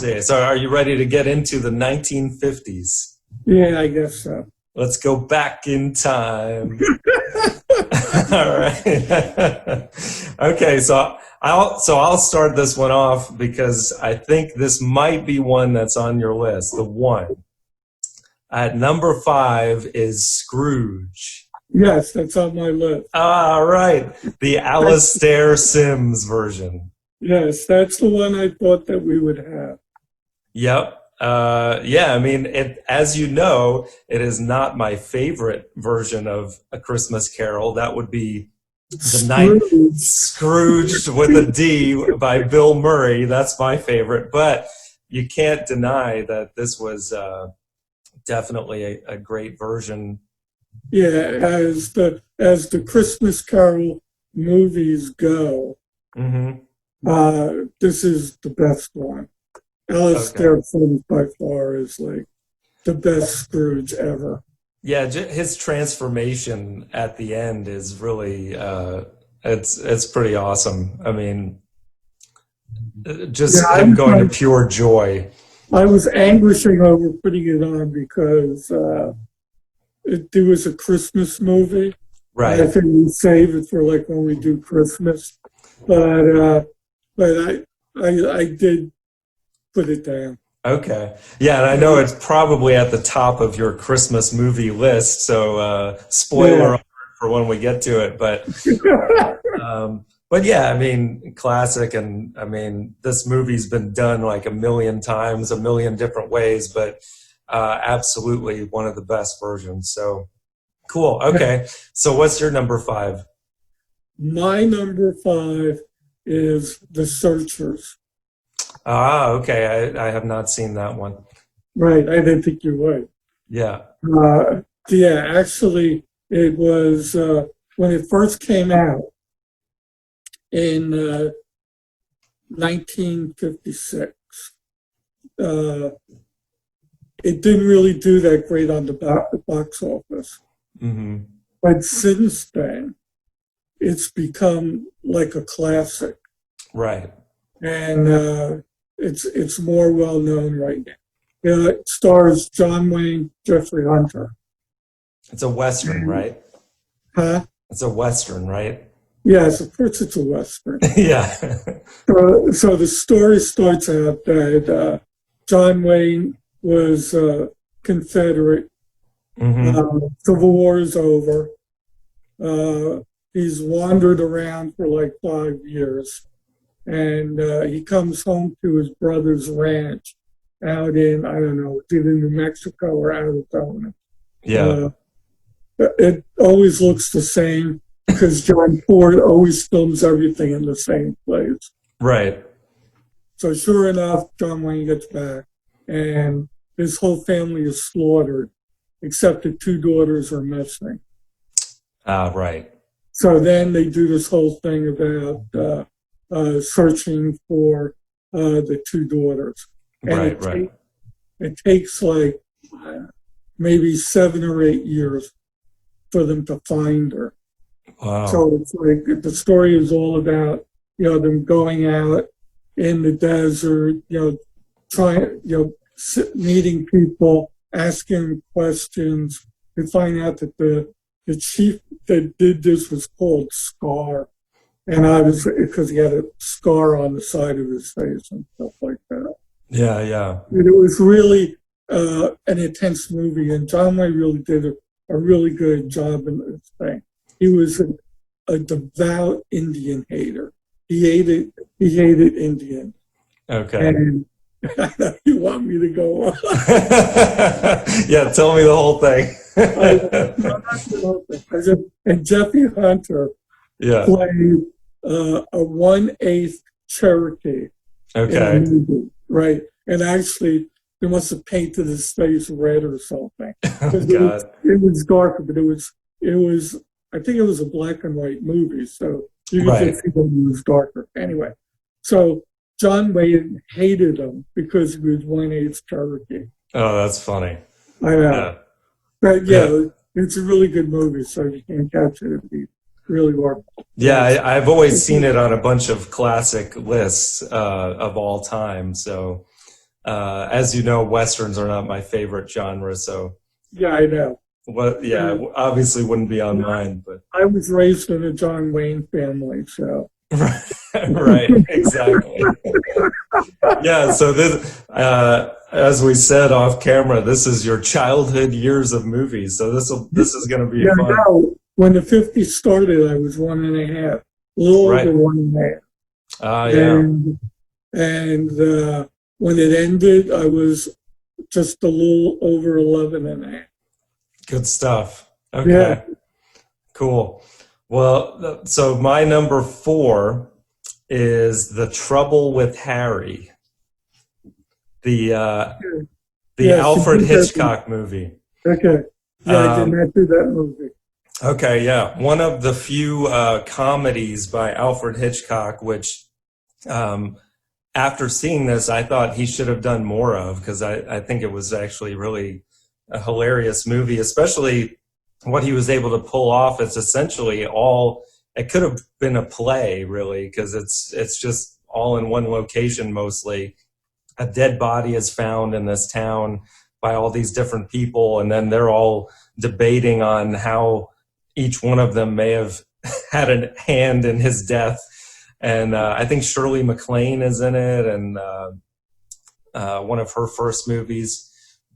see. So are you ready to get into the 1950s? Yeah, I guess so. Let's go back in time. All right. Okay, so I'll start this one off because I think this might be one that's on your list. The one at number 5 is Scrooge. Yes, that's on my list. All right, the Alastair Sims version. Yes, that's the one I thought that we would have. Yep. Yeah, I mean, as you know, it is not my favorite version of A Christmas Carol. That would be the night Scrooged with a D by Bill Murray. That's my favorite. But you can't deny that this was definitely a great version. Yeah, as the Christmas Carol movies go, this is the best one. Alastair Sims by far is like the best Scrooge ever. Yeah, his transformation at the end is really it's pretty awesome. I mean, just him going to pure joy. I was anguishing over putting it on because it was a Christmas movie. Right. I think we save it for like when we do Christmas, but I did put it down. Okay. Yeah, and I know it's probably at the top of your Christmas movie list, so spoiler alert for when we get to it. But yeah, I mean, classic, and I mean, this movie's been done like a million times, a million different ways, but absolutely one of the best versions. So cool. Okay. So what's your number 5? My number 5 is The Searchers. Ah, okay. I have not seen that one. Right. I didn't think you would. Yeah. Yeah, actually, it was when it first came out in 1956. It didn't really do that great on the box office. Mm-hmm. But since then, it's become like a classic. Right. And it's more well known right now. It stars John Wayne, Jeffrey Hunter. It's a Western, right? Huh? It's a Western, right? Yes, of course it's a Western. Yeah. So the story starts out that John Wayne was Confederate. Mm-hmm. Civil War is over. He's wandered around for like 5 years. And he comes home to his brother's ranch out in, I don't know, either New Mexico or Arizona. Yeah. It always looks the same because John Ford always films everything in the same place. Right. So sure enough, John Wayne gets back and his whole family is slaughtered, except the 2 daughters are missing. Right. So then they do this whole thing about searching for the 2 daughters. And right. It takes like maybe 7 or 8 years for them to find her. Wow. So it's like the story is all about, them going out in the desert, trying, meeting people, asking questions. They find out that the chief that did this was called Scar. And because he had a scar on the side of his face and stuff like that. Yeah, yeah. And it was really an intense movie, and John Wayne really did a really good job in this thing. He was a devout Indian hater. He hated Indians. Okay. And I know you want me to go on. Yeah, tell me the whole thing. And Jeffrey Hunter played a 1/8 Cherokee. Okay. Movie, right. And actually, they must have painted his face red or something. Oh, God. It was darker, but it was. I think it was a black and white movie, so you could just see that it was darker. Anyway, so John Wayne hated him because he was 1/8 Cherokee. Oh, that's funny. I know. But it's a really good movie, so you can catch it if you really want. Yeah, I've always seen it on a bunch of classic lists of all time. So As you know, westerns are not my favorite genre, so Yeah, I know. obviously wouldn't be on mine, but I was raised in a John Wayne family, so. right, exactly. Yeah, so this, as we said off camera, this is your childhood years of movies. So this is going to be Yeah, fun, no, when the 50s started, I was 1.5, a little right? over 1.5. Yeah, And when it ended, I was just a little over 11.5. good stuff. Yeah, Okay, cool. Well, so my number 4 is The Trouble with Harry, the uh, the yeah, she Alfred did that. Hitchcock movie. Okay. Yeah, I did Um, not do that movie. okay, yeah, one of the few comedies by Alfred Hitchcock, which um, after seeing this, I thought he should have done more of, because I think it was actually really a hilarious movie, especially what he was able to pull off. It's essentially all, it could have been a play, really, because it's just all in one location mostly. A dead body is found in this town by all these different people, and then they're all debating on how each one of them may have had a hand in his death. And I think Shirley MacLaine is in it, and one of her first movies.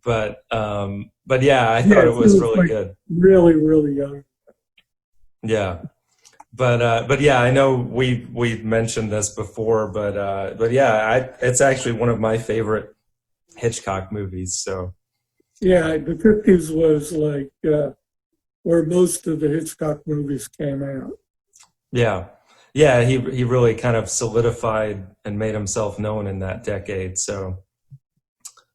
But yeah, I thought Yeah, it she was was really like good. really, really young. Yeah, but yeah, I know we mentioned this before, but yeah, it's actually one of my favorite Hitchcock movies. So Yeah, the 50s was like where most of the Hitchcock movies came out. yeah, yeah, he really kind of solidified and made himself known in that decade. So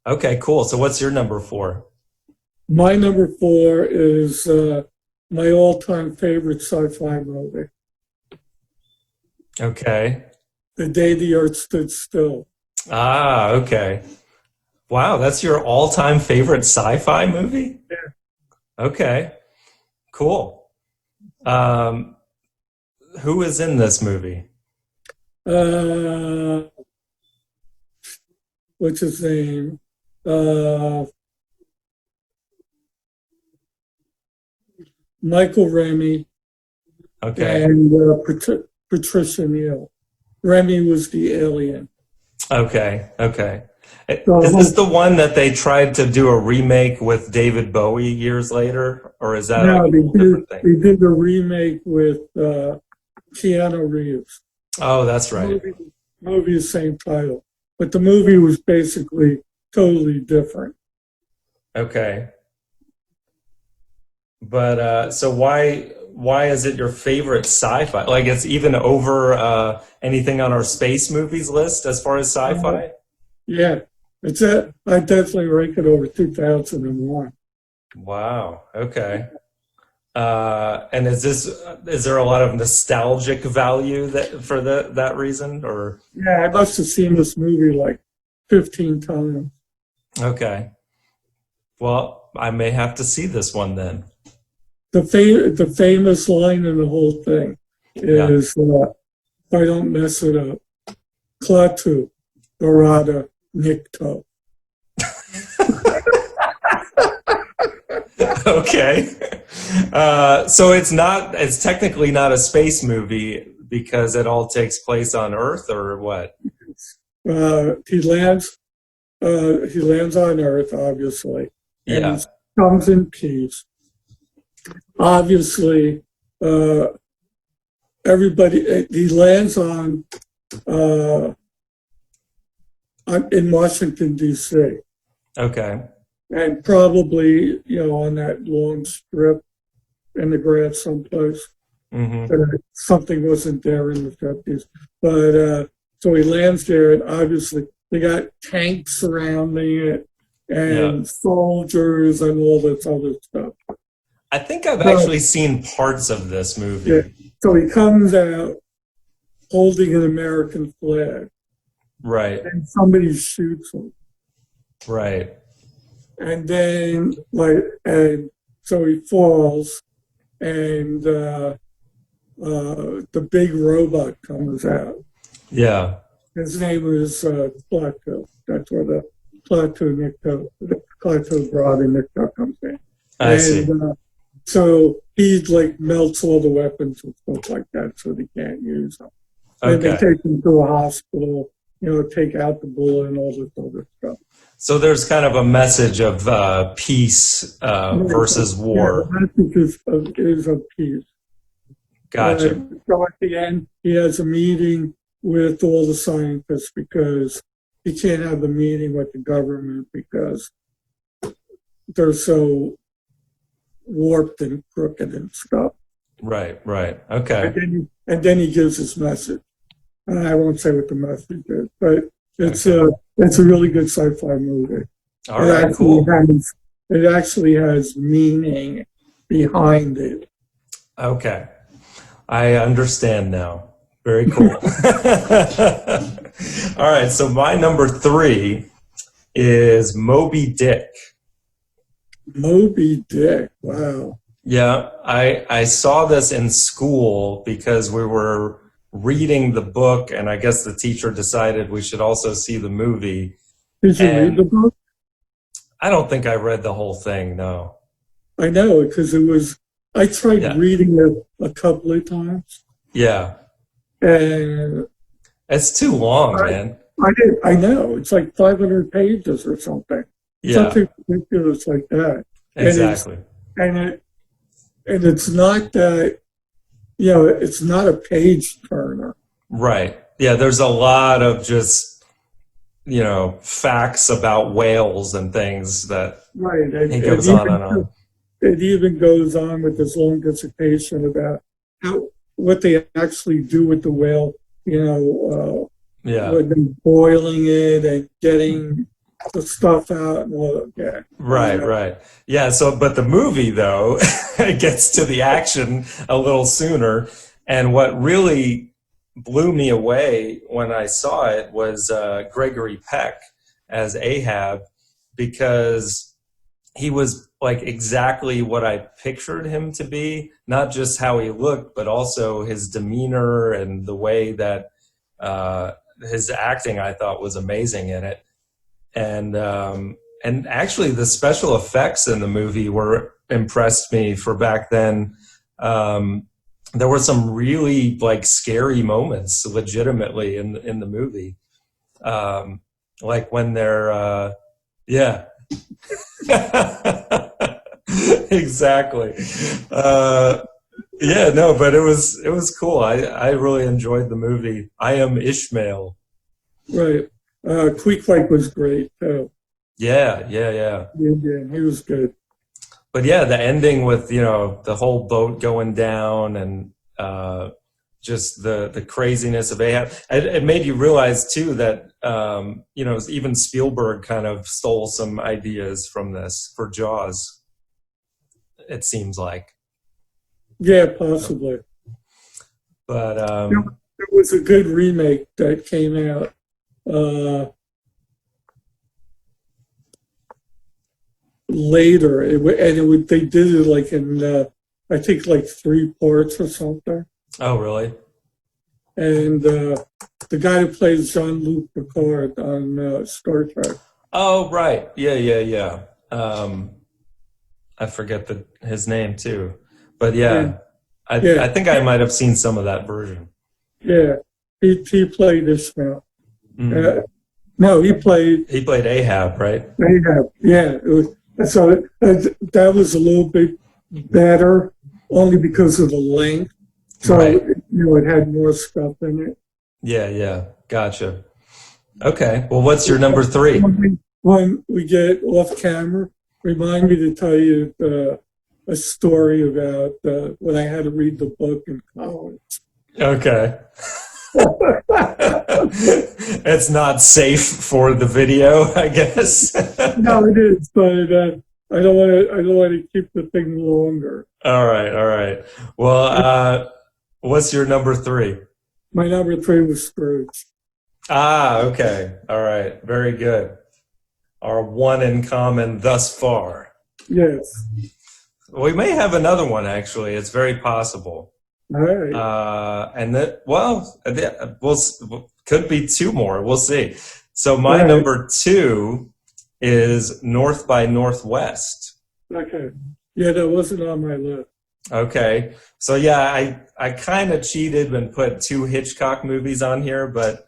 okay, cool. So what's your number 4? My number 4 is my all-time favorite sci-fi movie, Okay. The Day the Earth Stood Still. Ah, okay. Wow, that's your all-time favorite sci-fi movie? Yeah. Okay, cool. Um, who is in this movie? Uh, what's his name? Uh, Michael Remy Okay, and Patricia Neal. Remy was the alien. okay. Is this So, the one that they tried to do a remake with David Bowie years later, or is that like no, a whole different thing? they did the remake with Keanu Reeves. Oh, that's right. Movie is same title, but the movie was basically totally different. Okay, but so why is it your favorite sci-fi? Like it's even over anything on our space movies list as far as Uh, sci-fi? yeah, it's it. I definitely rank it over 2001. Wow. Okay. And is there a lot of nostalgic value for that reason, or Yeah, I must have seen this movie like 15 times. okay? Well, I may have to see this one then. The famous line in the whole thing Yeah. is, if I don't mess it up, Klaatu, Barada, Nikto. Okay. So it's technically not a space movie because it all takes place on Earth, or what? Uh, he lands he lands on Earth, obviously, and he Yeah. comes in peace. Obviously, uh, he lands uh, in Washington, D.C., Okay. and probably, on that long strip in the grass someplace. Hmm. Something wasn't there in the 50s. But so he lands there, and obviously they got tanks surrounding it Yeah. and soldiers and all this other stuff. I think I've So, actually seen parts of this yeah, movie. so he comes out holding an American flag, Right. and somebody shoots him. Right. And then, and so he falls, and the big robot comes out. Yeah. His name is Blackville. That's where the Plateau Broad and Nikto comes in. I see. And so he like melts all the weapons and stuff like that, so they can't use them. And they Okay. take him to a hospital, take out the bullet and all this other stuff. So there's kind of a message of peace versus war. Yeah, the message is of peace. Gotcha. So at the end, he has a meeting with all the scientists because he can't have the meeting with the government because they're so warped and crooked and stuff. Right. Okay. And then he gives his message. And I won't say what the message is, but it's a really good sci-fi movie. All right, cool. It actually has meaning behind it. Okay. I understand now. Very cool. All right, so my number 3 is Moby-Dick. Moby-Dick, wow. Yeah, I saw this in school because we were reading the book, and I guess the teacher decided we should also see the movie. Did you read the book? I don't think I read the whole thing, no. I know, because I tried reading it a couple of times. Yeah. And it's too long, man. I know. It's like 500 pages or something. Yeah. Something ridiculous like that. Exactly. And it's not that, it's not a page turner. Right. Yeah, there's a lot of just, facts about whales and things that he goes on and on. It even goes on with this long dissertation about what they actually do with the whale, when they're boiling it and getting the stuff out and all of that. Right. Yeah, but the movie, though, it gets to the action a little sooner. And what really blew me away when I saw it was Gregory Peck as Ahab, because he was like exactly what I pictured him to be, not just how he looked, but also his demeanor and the way that his acting, I thought, was amazing in it. And actually the special effects in the movie impressed me for back then. There were some really like scary moments legitimately in the movie. Like when they're, exactly. But it was cool. I really enjoyed the movie. I Am Ishmael. Right. Queequeg was great too. Yeah. Yeah, he was good. But yeah, the ending with, the whole boat going down and just the craziness of Ahab. It made you realize too that, even Spielberg kind of stole some ideas from this for Jaws, it seems like. Yeah, possibly. But there was a good remake that came out. Later, they did it like in I think like 3 parts or something. Oh, really? And the guy who plays Jean-Luc Picard on Star Trek. Oh, right. Yeah. I forget his name too, but I think I might have seen some of that version. Yeah, he played Ishmael. Mm-hmm. No, he played Ahab, right? Ahab. Yeah. So that was a little bit better, only because of the length. So it had more stuff in it. Yeah. Gotcha. Okay. Well, what's your number 3? When we get off camera, remind me to tell you a story about when I had to read the book in college. Okay. It's not safe for the video, I guess. No, it is, but I don't want to keep the thing longer. All right. Well, what's your number 3? My number 3 was Scrooge. Okay. All right. Very good. Our one in common thus far. Yes. We may have another one, actually. It's very possible. All right. And that, could be 2 more. We'll see. So my number 2 is North by Northwest. Okay. Yeah, that wasn't on my list. Okay. So yeah, I kind of cheated and put 2 Hitchcock movies on here, but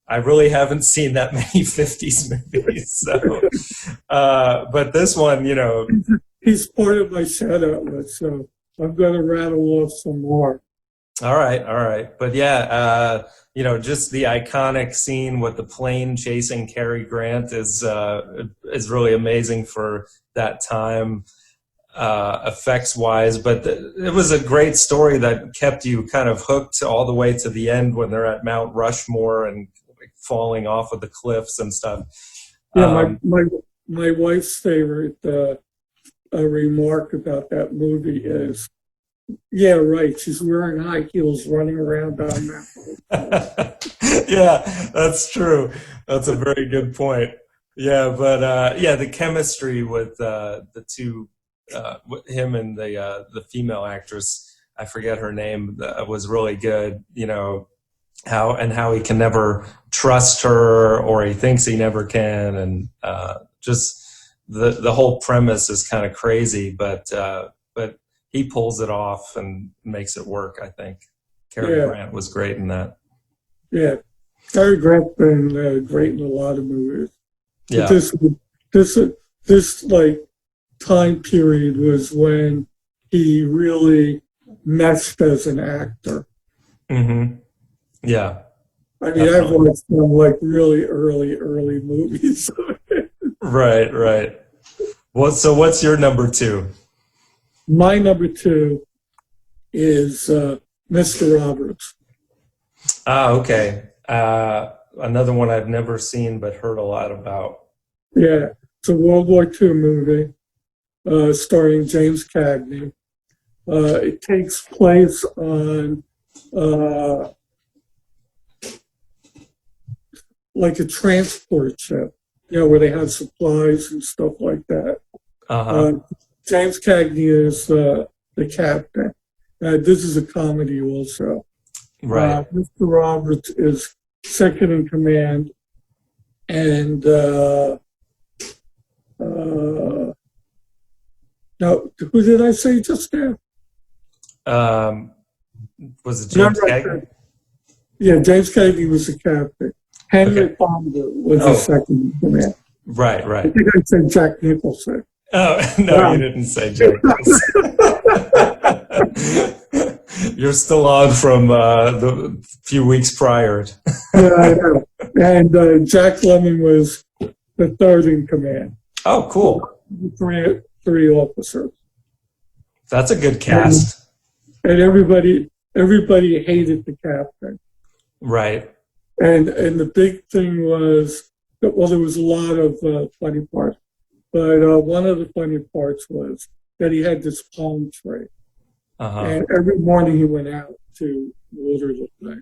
I really haven't seen that many 50s movies. So, but this one, you know. He's part of my shout out list, so I'm going to rattle off some more. All right. But yeah, you know, just the iconic scene with the plane chasing Cary Grant is really amazing for that time, effects wise. But it was a great story that kept you kind of hooked all the way to the end when they're at Mount Rushmore and like, falling off of the cliffs and stuff. Yeah, my wife's favorite remark about that movie is, yeah, right. She's wearing high heels running around on that. Yeah, that's true. That's a very good point. Yeah, but yeah, the chemistry with the two, with him and the female actress, I forget her name, was really good. You know, how he can never trust her, or he thinks he never can, and just the whole premise is kind of crazy, but he pulls it off and makes it work, I think. Cary Grant was great in that. Yeah. Cary Grant's been great in a lot of movies. Yeah. This like time period was when he really meshed as an actor. Mm-hmm. Yeah. I mean, I've watched some like really early movies. Right. Well, so what's your number 2? My number 2 is Mr. Roberts. Okay. Another one I've never seen but heard a lot about. Yeah, it's a World War II movie starring James Cagney. It takes place on like a transport ship, you know, where they have supplies and stuff like that. James Cagney is the captain. This is a comedy also. Right. Mr. Roberts is second in command, and now who did I say just now? Was it James Cagney? Yeah, James Cagney was the captain. Henry Fonda was the second in command. Right. I think I said Jack Nicholson. Oh, no, you didn't say Jack Nicholson. You're still on from the few weeks prior. Yeah, I know. And Jack Lemmon was the third in command. Oh, cool. Three officers. That's a good cast. And everybody hated the captain. Right. And the big thing was, well, there was a lot of funny parts, but one of the funny parts was that he had this palm tree. And every morning he went out to water the thing.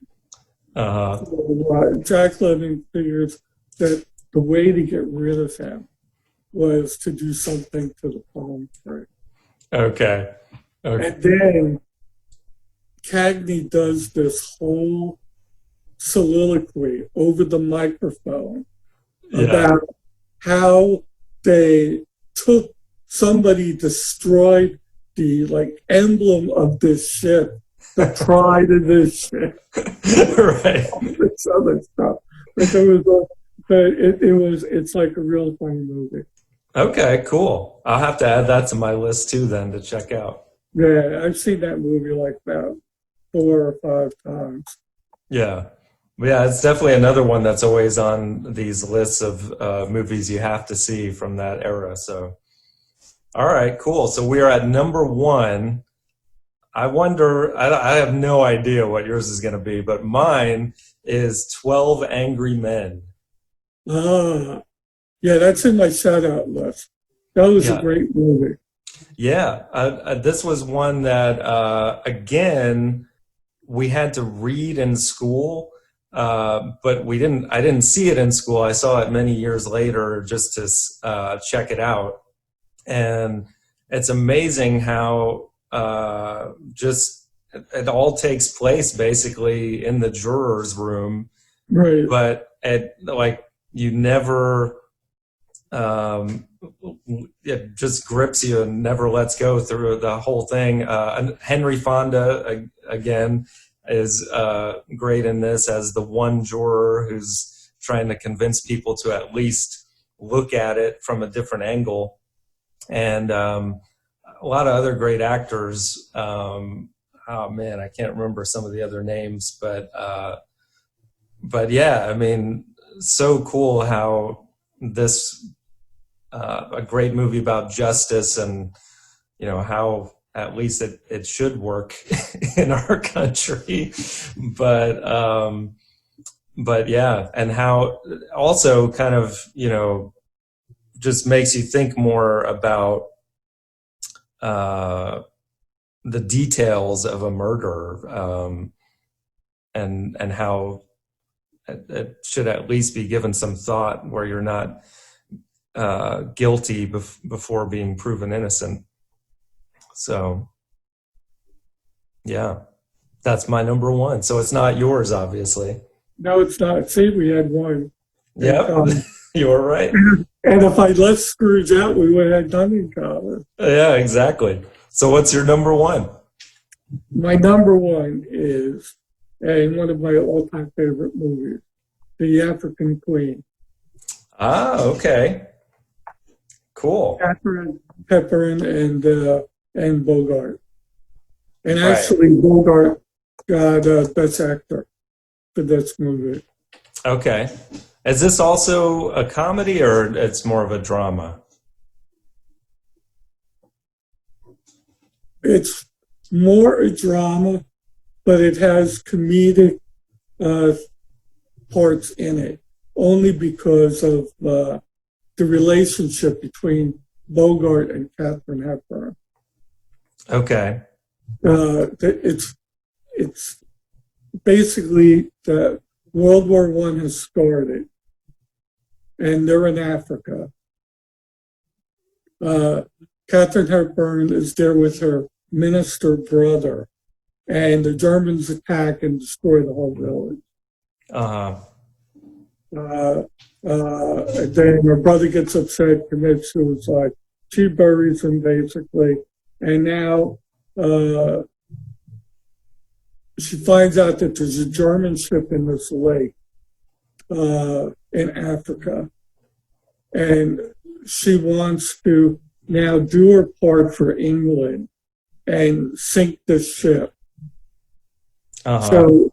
So, Jack Lemmon figures that the way to get rid of him was to do something to the palm tree. Okay. And then Cagney does this whole soliloquy over the microphone about how they took somebody destroyed the like emblem of this ship, the pride of this ship, right? All this other stuff. It's like a real funny movie. Okay, cool. I'll have to add that to my list too, then, to check out. Yeah, I've seen that movie like about 4 or 5 times. Yeah, it's definitely another one that's always on these lists of movies you have to see from that era. So. All right, cool. So we are at number 1. I wonder, I have no idea what yours is going to be, but mine is 12 Angry Men. Yeah, that's in my shout-out list. That was a great movie. Yeah, this was one that, again, we had to read in school, but I didn't see it in school. I saw it many years later just to check it out. And it's amazing how just it all takes place basically in the juror's room. Right. But you never um, it just grips you and never lets go through the whole thing. And Henry Fonda, again, is great in this as the one juror who's trying to convince people to at least look at it from a different angle. And a lot of other great actors. Oh man, I can't remember some of the other names, but yeah, I mean, so cool how this a great movie about justice and how at least it should work in our country, but yeah, and how also kind of just makes you think more about the details of a murder, and how it should at least be given some thought where you're not guilty before being proven innocent. So yeah, that's my number one. So it's not yours, obviously. No, it's not. See, we had one. Yeah, you were right. And if I let Scrooge out, we would have done in common. Yeah, exactly. So what's your number one? My number one is, and one of my all-time favorite movies, The African Queen. Ah, okay. Cool. Catherine Hepburn and Bogart. And Right. actually, Bogart got Best Actor for this movie. Okay. Is this also a comedy or it's more of a drama? It's more a drama, but it has comedic parts in it, only because of the relationship between Bogart and Katharine Hepburn. Okay. It's basically that World War I has started, and they're in Africa. Katharine Hepburn is there with her minister brother, and the Germans attack and destroy the whole village. And then her brother gets upset, commits suicide. She buries him, basically, and now she finds out that there's a German ship in this lake in Africa, and she wants to now do her part for England and sink this ship. So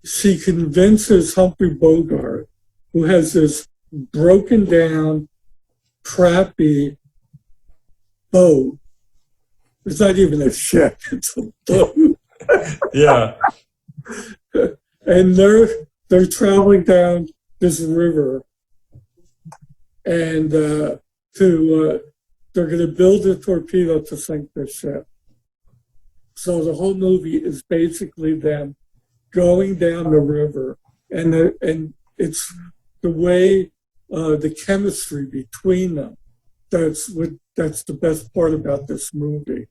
she convinces Humphrey Bogart, who has this broken down, crappy boat. It's not even a ship, it's a boat. Yeah. And they're traveling down this river, and they're going to build a torpedo to sink this ship. So the whole movie is basically them going down the river, and it's the way the chemistry between them. That's the best part about this movie.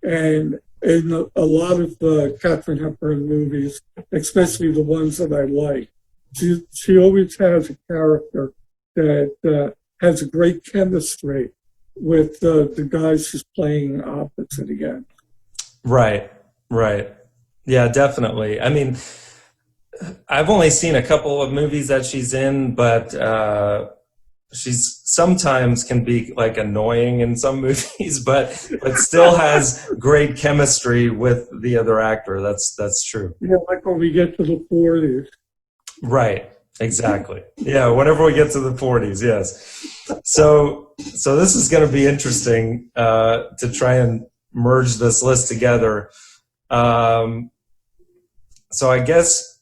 And in a lot of Katharine Hepburn movies, especially the ones that I like, she always has a character that has a great chemistry with the guys she's playing opposite again. Right. Yeah, definitely. I mean, I've only seen a couple of movies that she's in, but she's sometimes can be like annoying in some movies, but still has great chemistry with the other actor. That's true. Yeah, like when we get to the 40s. Right. Exactly. Yeah. Whenever we get to the 40s, yes. So this is going to be interesting to try and merge this list together. So I guess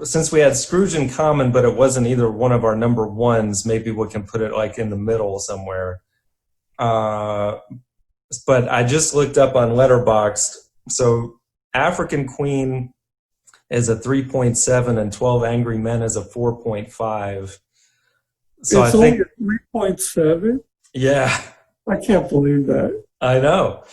since we had Scrooge in common, but it wasn't either one of our number ones, maybe we can put it like in the middle somewhere. But I just looked up on Letterboxd. So African Queen is a 3.7 and 12 Angry Men is a 4.5. So It's I think only 3.7? yeah, I can't believe that. I know.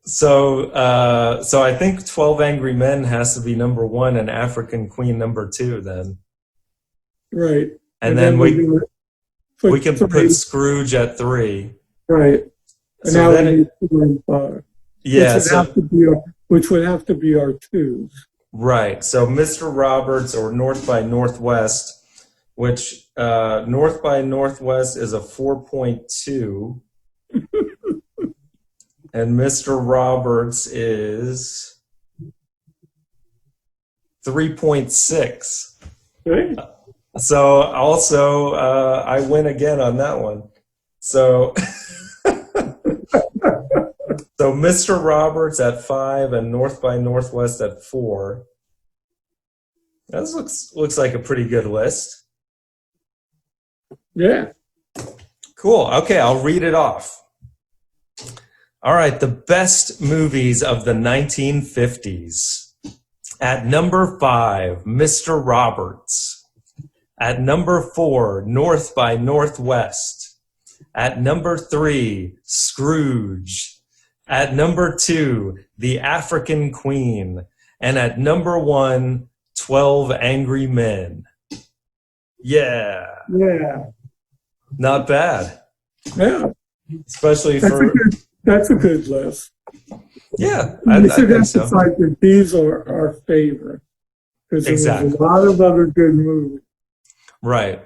So I think 12 Angry Men has to be number one and African Queen number two then. Right. And then we We can put Scrooge at 3. Right. And So now then we need 4 and 5. Yeah, Which would have to be our 2s. Right. So Mr. Roberts or North by Northwest, which North by Northwest is a 4.2. And Mr. Roberts is 3.6. Right. So also, I win again on that one. So, so Mr. Roberts at 5 and North by Northwest at 4. This looks like a pretty good list. Yeah. Cool. Okay, I'll read it off. All right, the best movies of the 1950s. At number 5, Mr. Roberts. At number 4, North by Northwest. At number 3, Scrooge. At number 2, The African Queen. And at number 1, 12 Angry Men. Yeah. Yeah. Not bad. Yeah. Especially for... That's a good list. Yeah, I should think so. emphasize that these are our favorite. Because there's a lot of other good movies. Right.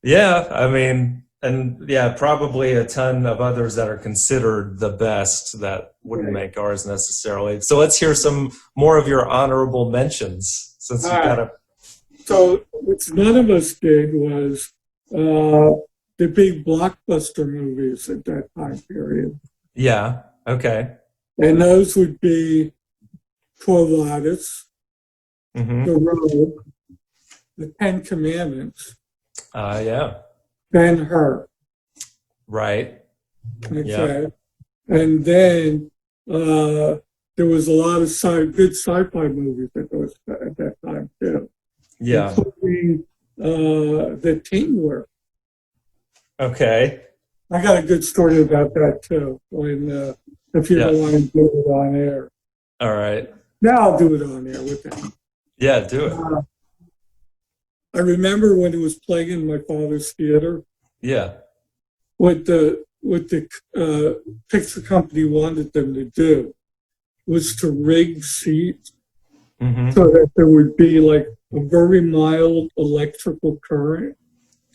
Yeah, I mean, and yeah, probably a ton of others that are considered the best that wouldn't make ours necessarily. So let's hear some more of your honorable mentions, since you got a... So what none of us did was the big blockbuster movies at that time period. Yeah, okay. And those would be Quo Vadis, The Road, The 10 Commandments, Yeah. Ben-Hur. Right. Okay. Yeah. And then there was a lot of good sci-fi movies at that time too. Yeah. Including The Tingler. Okay. I got a good story about that too. If you don't want to do it on air. All right. Now I'll do it on air with them. Yeah, do it. I remember when it was playing in my father's theater. Yeah. What the picture company wanted them to do was to rig seats so that there would be like a very mild electrical current.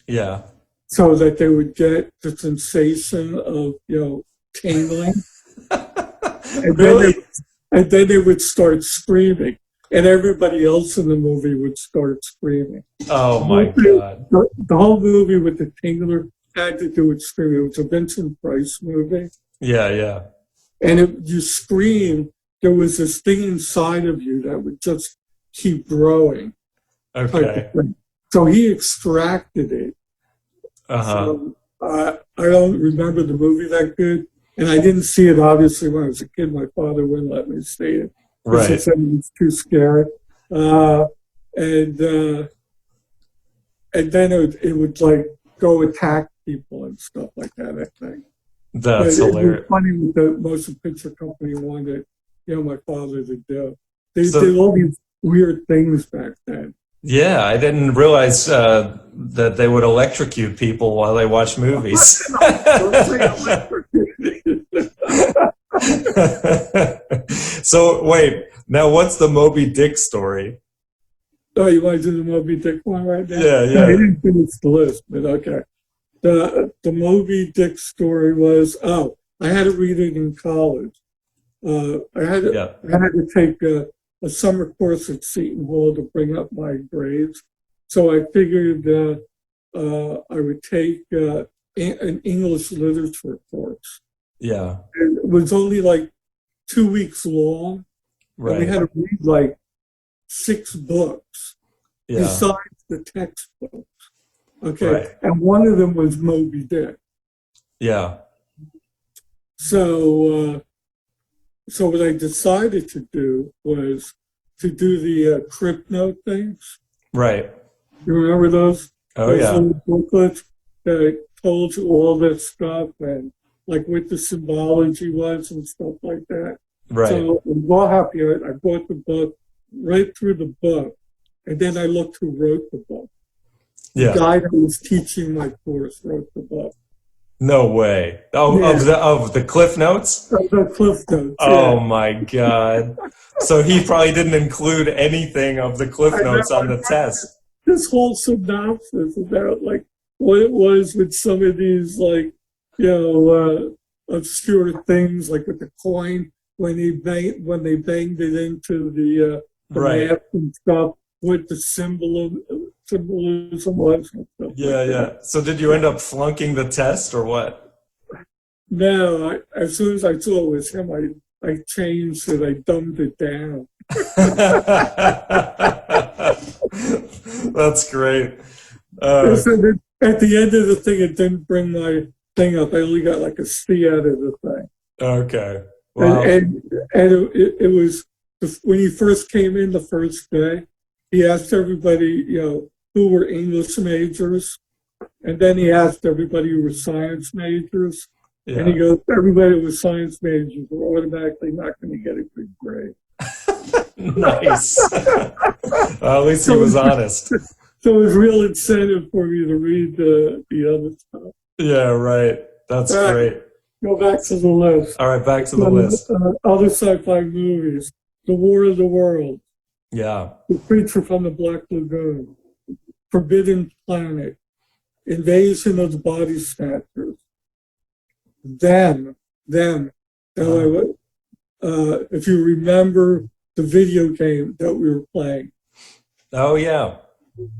Yeah. So that they would get the sensation of, tingling. Really? And then they would start screaming. And everybody else in the movie would start screaming. Oh, my God. The whole movie with the tingler had to do with screaming. It was a Vincent Price movie. Yeah, yeah. And if you screamed, there was this thing inside of you that would just keep growing. Okay. So he extracted it. So, I don't remember the movie that good. And I didn't see it, obviously, when I was a kid. My father wouldn't let me see it. Right. He said it was too scary. And then it would like go attack people and stuff like that, I think. That's hilarious. It was funny what the motion picture company wanted, my father to do. They did all these weird things back then. Yeah, I didn't realize that they would electrocute people while they watch movies. So wait, now what's the Moby-Dick story? Oh, you want to do the Moby-Dick one right now? Yeah, yeah. No, he didn't finish the list, but okay. The Moby-Dick story was, I had to read it in college. I had to take a summer course at Seton Hall to bring up my grades. So I figured I would take an English literature course. Yeah. And it was only like 2 weeks long. Right. And we had to read like 6 books besides the textbooks. Okay. Right. And one of them was Moby-Dick. Yeah. So what I decided to do was to do the Crypt Note things. Right. You remember those? Oh, those yeah. little booklets that told you all this stuff and like what the symbology was and stuff like that. Right. So I'm well happy. I bought the book, read through the book, and then I looked who wrote the book. The Yeah. guy that was teaching my course wrote the book. No way. Oh, Yeah. of the Cliff Notes? The Cliff Notes. Oh Yeah. my God. So he probably didn't include anything of the Cliff I know. Notes on the test. This whole synopsis about like what it was with some of these like obscure things, like with the coin when they banged it into the Right. map and stuff, what the symbolism was and stuff Yeah, like yeah. that. So did you end up flunking the test or what? No, as soon as I saw it was him, I changed it. I dumbed it down. That's great. So at the end of the thing, it didn't bring my thing up. I only got like a C out of the thing. Okay. Wow. And it was when he first came in the first day, he asked everybody, who were English majors. And then he asked everybody who were science majors. Yeah. And he goes, everybody who was science majors were automatically not going to get a good grade. Nice. Well, at least he was honest. So it was real incentive for me to read the other stuff. Yeah, right. That's great. Go back to the list. All right, back to the list. Other sci-fi movies. The War of the Worlds. Yeah. The Creature from the Black Lagoon. Forbidden Planet. Invasion of the Body Snatchers. Them. If you remember the video game that we were playing. Oh, yeah.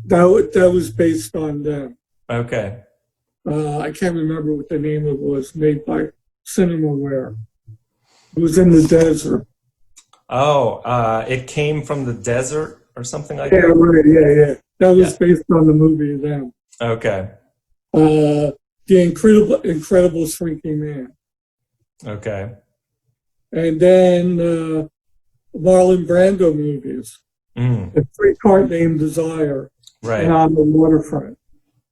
That was based on them. Okay. I can't remember what the name of it was, made by Cinemaware. It was in the desert. Oh, it came from the desert or something like Yeah, that? right, yeah. That was based on the movie Them. Okay. The Incredible Shrinking Man. Okay. And then Marlon Brando movies. A Three-Car Named Desire. Right. And On the Waterfront.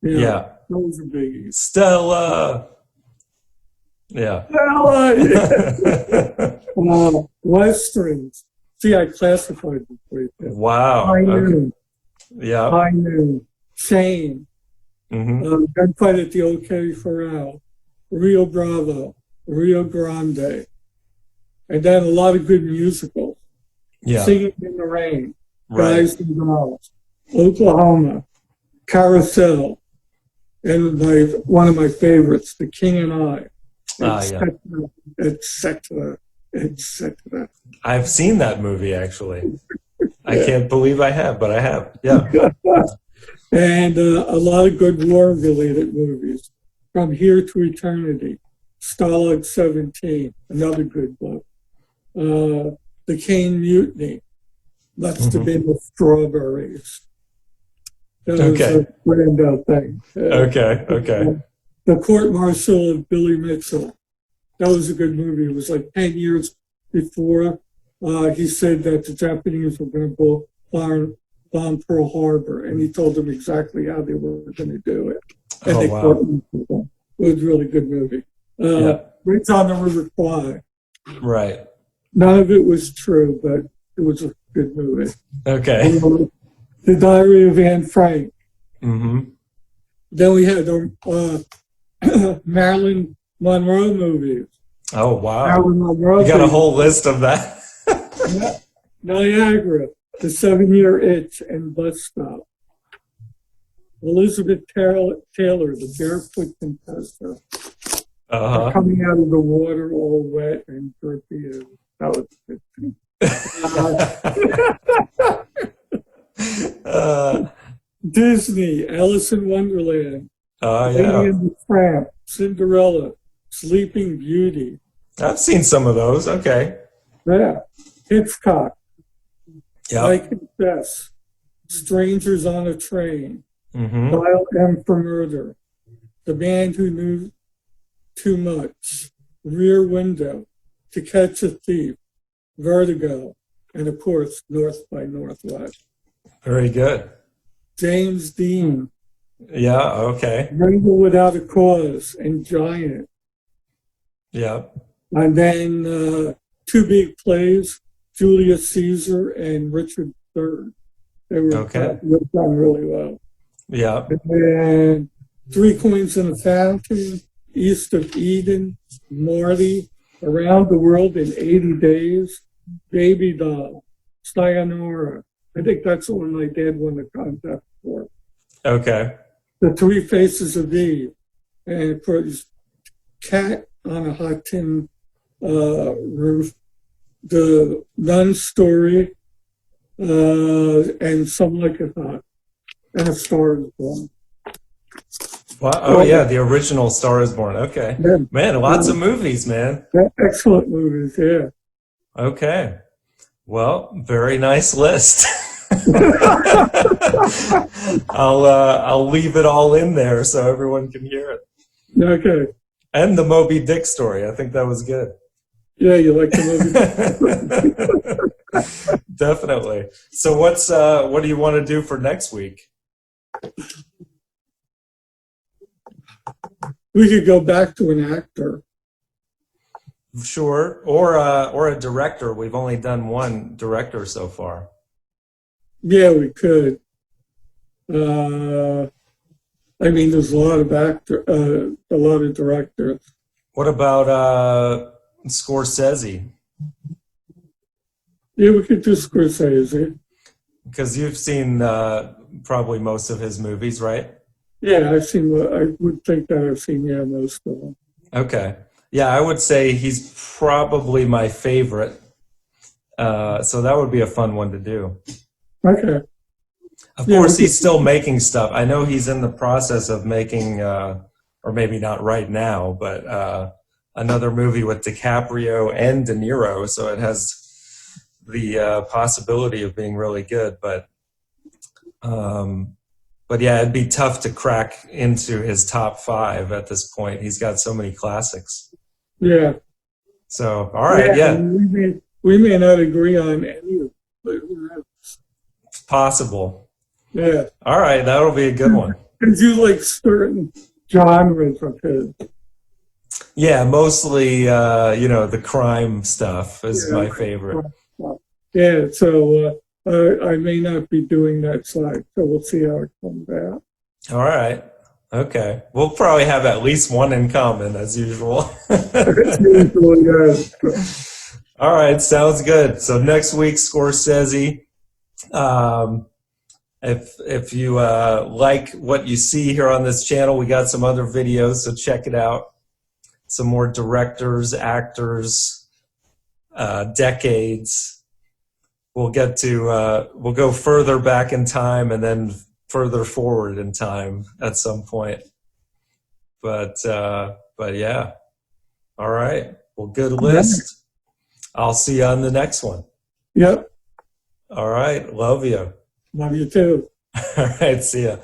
Yeah. Those are biggies. Stella. Yeah. Westerns. See, I classified them for you. Wow. High Noon. Yeah. High Noon. Shane. Gunfight at the OK Corral. Rio Bravo. Rio Grande. And then a lot of good musicals. Yeah. Singing in the Rain. Right. Guys and Dolls. Oklahoma. Carousel. And one of my favorites, The King and I. Etc. I've seen that movie, actually. I can't believe I have, but I have. Yeah. And a lot of good war-related movies. From Here to Eternity. Stalag 17, another good book. The Caine Mutiny. Must have been the Strawberries. That was a grand out thing. Okay. The Court Martial of Billy Mitchell. That was a good movie. It was like 10 years before he said that the Japanese were going to bomb Pearl Harbor, and he told them exactly how they were going to do it. And they caught them. It was a really good movie. Right on the River Kwai. Right. None of it was true, but it was a good movie. Okay. The Diary of Anne Frank. Mm-hmm. Then we had the Marilyn Monroe movies. Oh, wow. Marilyn Monroe. You got a whole list of that? Niagara, The 7-Year Itch, and Bus Stop. Elizabeth Taylor, The Barefoot Contessa. Coming out of the water all wet and drippy. That was good. Disney, Alice in Wonderland. Lady and the Tramp, Cinderella, Sleeping Beauty. I've seen some of those. Okay. Yeah. Hitchcock. Yeah. I Confess. Strangers on a Train. Mm-hmm. Dial M for Murder. The Man Who Knew Too Much. Rear Window. To Catch a Thief. Vertigo. And of course, North by Northwest. Very good. James Dean. Yeah, okay. Rebel Without a Cause and Giant. Yeah. And then two big plays, Julius Caesar and Richard III. They were done really well. Yeah. And Three Coins in a Fountain, East of Eden, Marty, Around the World in 80 Days, Baby Doll, Sayonara. I think that's the one my dad won the contest for. Okay. The Three Faces of Eve, and for his Cat on a Hot Tin Roof, The Nun Story, and Some Like It Hot, and A Star Is Born. Wow. Oh, yeah, the original Star is Born. Okay. Yeah. Man, lots of movies, man. Excellent movies, yeah. Okay. Well, very nice list. I'll leave it all in there so everyone can hear it. Okay. And the Moby-Dick story. I think that was good. Yeah, you like the movie? Definitely. So what do you want to do for next week? We could go back to an actor. Sure. Or a director. We've only done one director so far. Yeah, we could. I mean, there's a lot of directors. What about Scorsese? Yeah, we could do Scorsese. Because you've seen probably most of his movies, right? Yeah, I've seen. I would think that I've seen most of them. Okay. Yeah, I would say he's probably my favorite. So that would be a fun one to do. Okay. Of course, he's still making stuff. I know he's in the process of making, or maybe not right now, but another movie with DiCaprio and De Niro. So it has the possibility of being really good. But yeah, it'd be tough to crack into his top 5 at this point. He's got so many classics. Yeah. So, all right, yeah. We may not agree on any of it, but who knows? It's possible. Yeah. All right, that'll be a good one. Because you like certain genres of his. Yeah, mostly, the crime stuff is my favorite. Yeah, so I may not be doing that side, so we'll see how it comes out. All right. Okay. We'll probably have at least one in common, as usual. All right, sounds good. So next week, Scorsese. If you like what you see here on this channel, we got some other videos, so check it out. Some more directors, actors, decades. We'll go further back in time and then further forward in time at some point. But yeah. All right. Well, good list. I'll see you on the next one. Yep. All right. Love you. Love you too. All right. See ya.